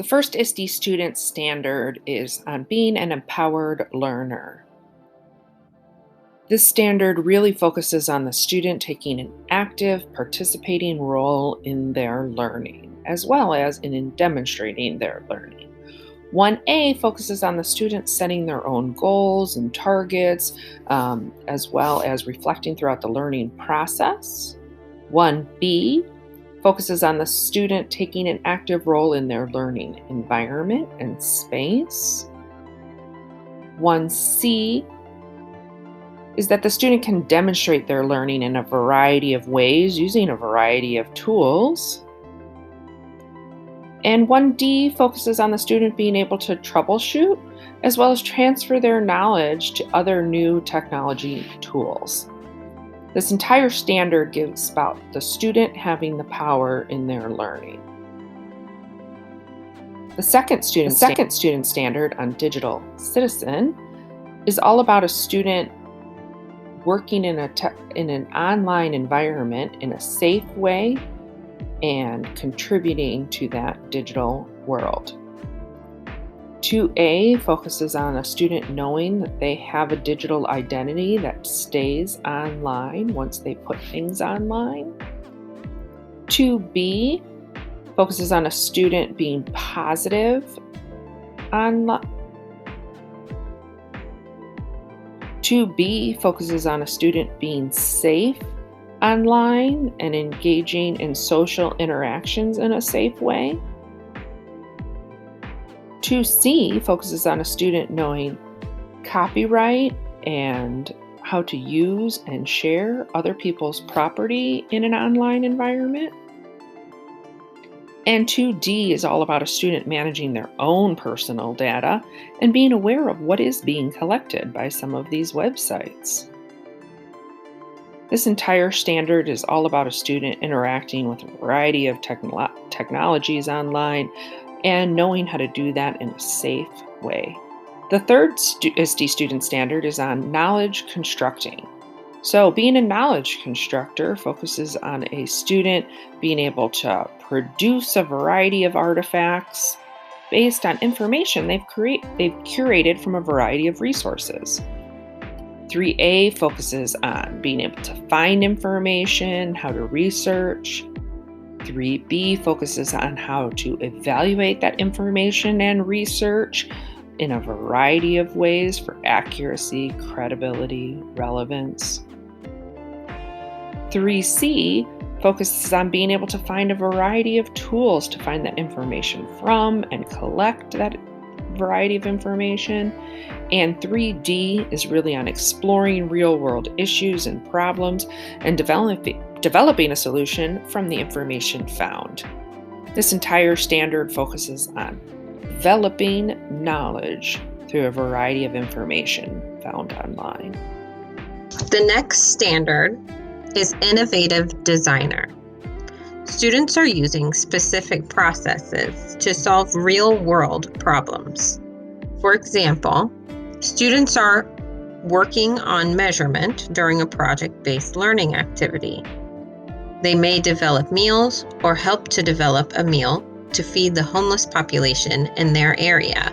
The first ISTE student standard is on being an empowered learner. This standard really focuses on the student taking an active, participating role in their learning, as well as in demonstrating their learning. 1A focuses on the students setting their own goals and targets, as well as reflecting throughout the learning process. 1B focuses on the student taking an active role in their learning environment and space. 1C is that the student can demonstrate their learning in a variety of ways using a variety of tools. And 1D focuses on the student being able to troubleshoot as well as transfer their knowledge to other new technology tools. This entire standard gives about the student having the power in their learning. The second student standard on digital citizen is all about a student working in an online environment in a safe way and contributing to that digital world. 2A focuses on a student knowing that they have a digital identity that stays online once they put things online. 2B focuses on a student being positive online. 2B focuses on a student being safe online and engaging in social interactions in a safe way. 2C focuses on a student knowing copyright and how to use and share other people's property in an online environment. And 2D is all about a student managing their own personal data and being aware of what is being collected by some of these websites. This entire standard is all about a student interacting with a variety of technologies online and knowing how to do that in a safe way. The third ISTE student standard is on knowledge constructing. So being a knowledge constructor focuses on a student being able to produce a variety of artifacts based on information they've curated from a variety of resources. 3A focuses on being able to find information, how to research. 3B focuses on how to evaluate that information and research in a variety of ways for accuracy, credibility, relevance. 3C focuses on being able to find a variety of tools to find that information from and collect that variety of information. And 3D is really on exploring real-world issues and problems and developing a solution from the information found. This entire standard focuses on developing knowledge through a variety of information found online. The next standard is innovative designer. Students are using specific processes to solve real-world problems. For example, students are working on measurement during a project-based learning activity. They may develop meals or help to develop a meal to feed the homeless population in their area.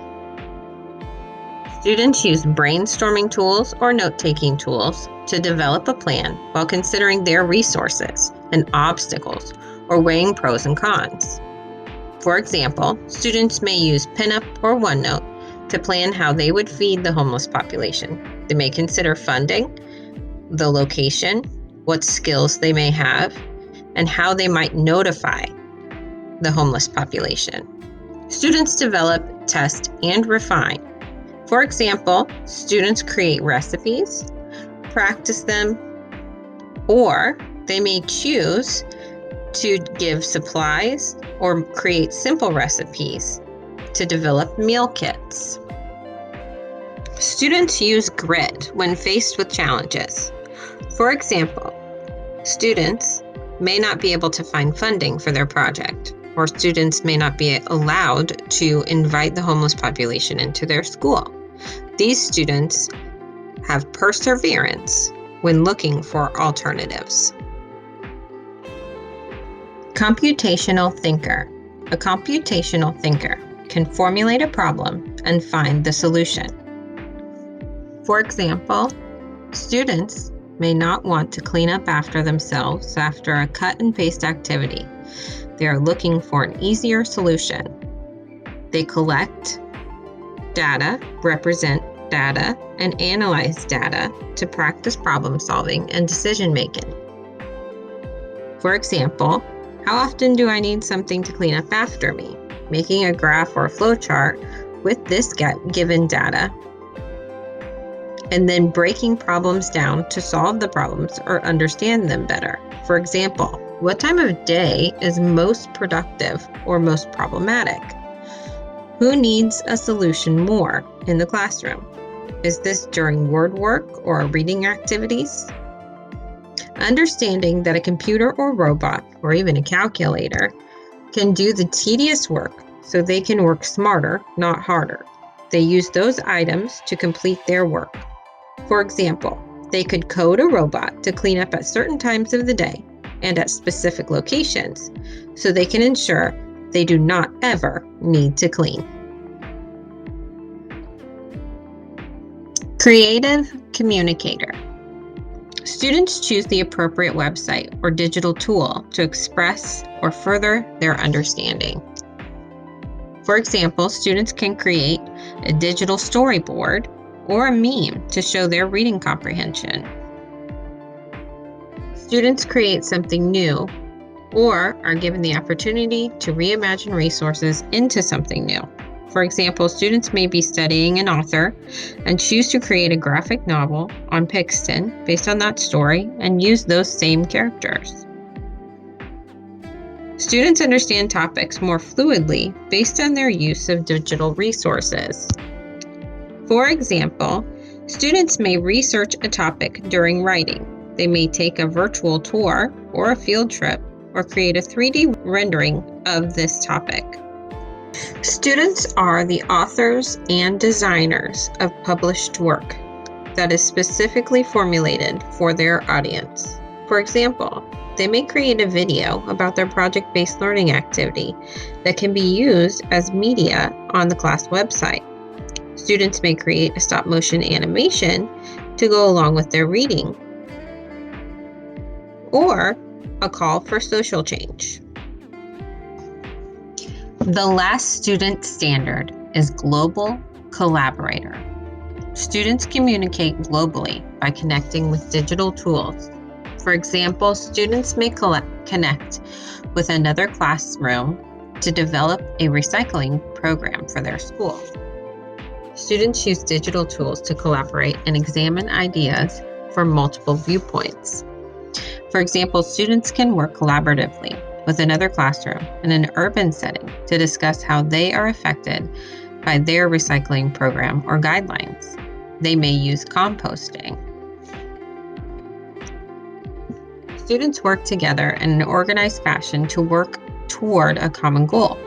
Students use brainstorming tools or note-taking tools to develop a plan while considering their resources and obstacles or weighing pros and cons. For example, students may use Pinup or OneNote to plan how they would feed the homeless population. They may consider funding, the location, what skills they may have, and how they might notify the homeless population. Students develop, test, and refine. For example, students create recipes, practice them, or they may choose to give supplies or create simple recipes to develop meal kits. Students use grit when faced with challenges. For example, students may not be able to find funding for their project, or students may not be allowed to invite the homeless population into their school. These students have perseverance when looking for alternatives. Computational thinker. A computational thinker can formulate a problem and find the solution. For example, students may not want to clean up after themselves after a cut and paste activity. They are looking for an easier solution. They collect data, represent data, and analyze data to practice problem solving and decision making. For example, how often do I need something to clean up after me? Making a graph or a flowchart with this given data, and then breaking problems down to solve the problems or understand them better. For example, what time of day is most productive or most problematic? Who needs a solution more in the classroom? Is this during word work or reading activities? Understanding that a computer or robot, or even a calculator, can do the tedious work so they can work smarter, not harder. They use those items to complete their work. For example, they could code a robot to clean up at certain times of the day and at specific locations so they can ensure they do not ever need to clean. Creative communicator. Students choose the appropriate website or digital tool to express or further their understanding. For example, students can create a digital storyboard or a meme to show their reading comprehension. Students create something new or are given the opportunity to reimagine resources into something new. For example, students may be studying an author and choose to create a graphic novel on Pixton based on that story and use those same characters. Students understand topics more fluidly based on their use of digital resources. For example, students may research a topic during writing. They may take a virtual tour or a field trip or create a 3D rendering of this topic. Students are the authors and designers of published work that is specifically formulated for their audience. For example, they may create a video about their project-based learning activity that can be used as media on the class website. Students may create a stop-motion animation to go along with their reading, or a call for social change. The last student standard is Global Collaborator. Students communicate globally by connecting with digital tools. For example, students may connect with another classroom to develop a recycling program for their school. Students use digital tools to collaborate and examine ideas from multiple viewpoints. For example, students can work collaboratively with another classroom in an urban setting to discuss how they are affected by their recycling program or guidelines. They may use composting. Students work together in an organized fashion to work toward a common goal.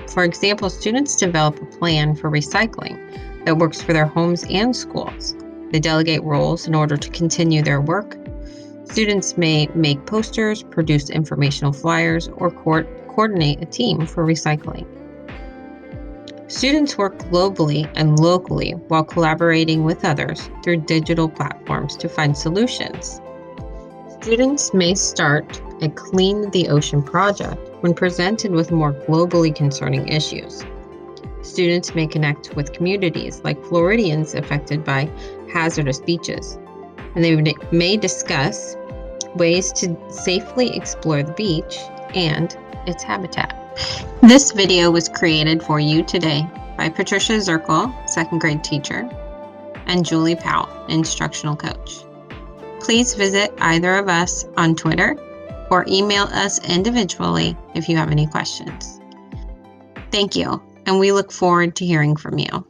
For example, students develop a plan for recycling that works for their homes and schools. They delegate roles in order to continue their work. Students may make posters, produce informational flyers, or coordinate a team for recycling. Students work globally and locally while collaborating with others through digital platforms to find solutions. Students may start a Clean the Ocean project when presented with more globally concerning issues. Students may connect with communities like Floridians affected by hazardous beaches, and they may discuss ways to safely explore the beach and its habitat. This video was created for you today by Patricia Zirkle, second grade teacher, and Julie Powell, instructional coach. Please visit either of us on Twitter or email us individually if you have any questions. Thank you, and we look forward to hearing from you.